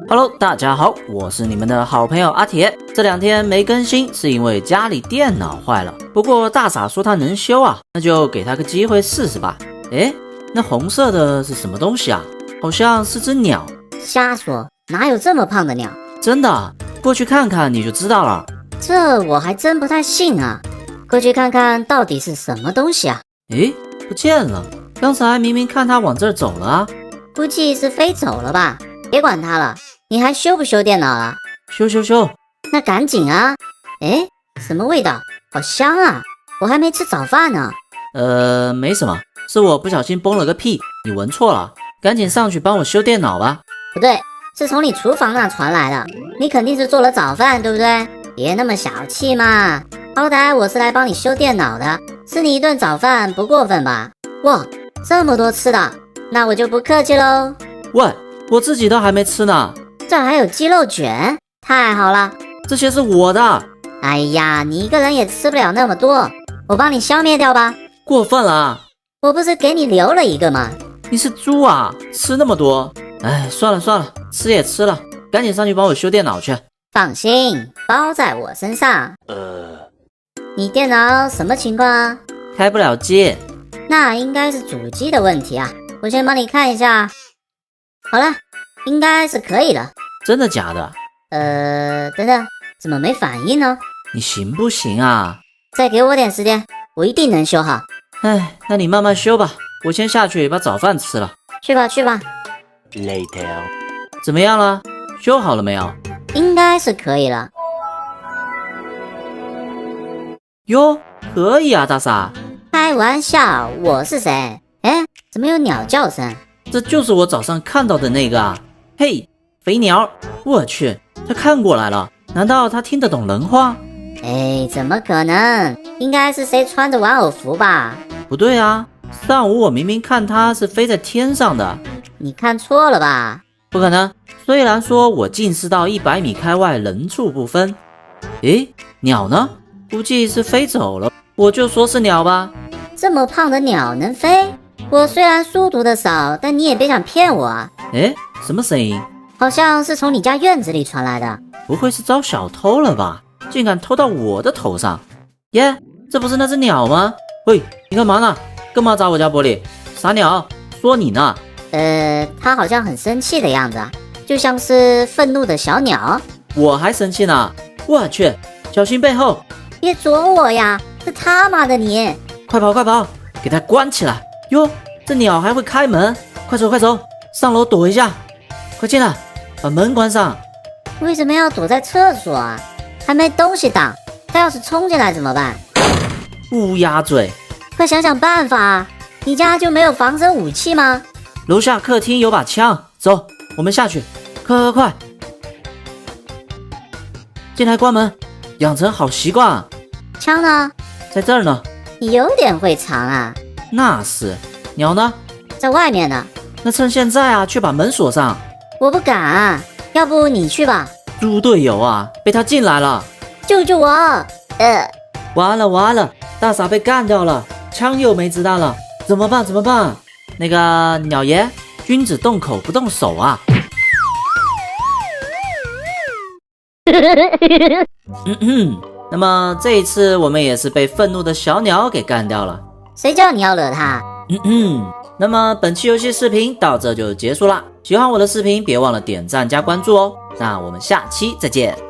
Hello， 大家好，我是你们的好朋友阿铁。这2天没更新，是因为家里电脑坏了。不过大傻说他能修啊，那就给他个机会试试吧。诶，那红色的是什么东西啊？好像是只鸟。瞎说，哪有这么胖的鸟？真的，过去看看你就知道了。这我还真不太信啊。过去看看到底是什么东西啊？诶，不见了。刚才明明看他往这儿走了啊。估计是飞走了吧。别管它了，你还修不修电脑了？修。那赶紧啊！诶，什么味道？好香啊！我还没吃早饭呢。没什么，是我不小心崩了个屁，你闻错了。赶紧上去帮我修电脑吧。不对，是从你厨房那传来的。你肯定是做了早饭，对不对？别那么小气嘛，好歹我是来帮你修电脑的，吃你一顿早饭不过分吧？哇，这么多吃的，那我就不客气喽。喂，我自己都还没吃呢。这儿还有鸡肉卷，太好了。这些是我的。哎呀，你一个人也吃不了那么多，我帮你消灭掉吧。过分了啊！我不是给你留了一个吗？你是猪啊，吃那么多。哎，算了，吃也吃了，赶紧上去帮我修电脑去。放心，包在我身上。你电脑什么情况啊？开不了机。那应该是主机的问题啊，我先帮你看一下。好了，应该是可以了。真的假的？等等，怎么没反应呢？你行不行啊？再给我点时间，我一定能修好。哎，那你慢慢修吧，我先下去把早饭吃了。去吧。Later。怎么样了？修好了没有？应该是可以了。哟，可以啊，大傻。开玩笑，我是谁？哎，怎么有鸟叫声？这就是我早上看到的那个啊。嘿，肥鸟，我去，他看过来了，难道他听得懂人话？哎，怎么可能？应该是谁穿着玩偶服吧？不对啊，上午我明明看他是飞在天上的。你看错了吧？不可能，虽然说我近视到100米开外，人畜不分。诶，鸟呢？估计是飞走了，我就说是鸟吧。这么胖的鸟能飞？我虽然书读的少，但你也别想骗我啊！诶，什么声音？好像是从你家院子里传来的。不会是遭小偷了吧？竟敢偷到我的头上！耶，这不是那只鸟吗？喂，你干嘛呢？干嘛砸我家玻璃？傻鸟，说你呢。它好像很生气的样子啊，就像是愤怒的小鸟。我还生气呢！我去，小心背后！别啄我呀！是他妈的你！快跑，给它关起来！哟，这鸟还会开门！快走，上楼躲一下！快进来，把门关上！为什么要躲在厕所啊？还没东西挡，他要是冲进来怎么办？乌鸦嘴！快想想办法啊！你家就没有防身武器吗？楼下客厅有把枪，走，我们下去，快！进来关门，养成好习惯啊。枪呢？在这儿呢。你有点会藏啊。那是。鸟呢？在外面呢。那趁现在啊，去把门锁上。我不敢啊，要不你去吧。猪队友啊，被他进来了。救救我！完了，大傻被干掉了，枪又没子弹了，怎么办？那个鸟爷，君子动口不动手啊。那么这一次我们也是被愤怒的小鸟给干掉了。谁叫你要惹他？那么本期游戏视频到这就结束了。喜欢我的视频别忘了点赞加关注哦。那我们下期再见。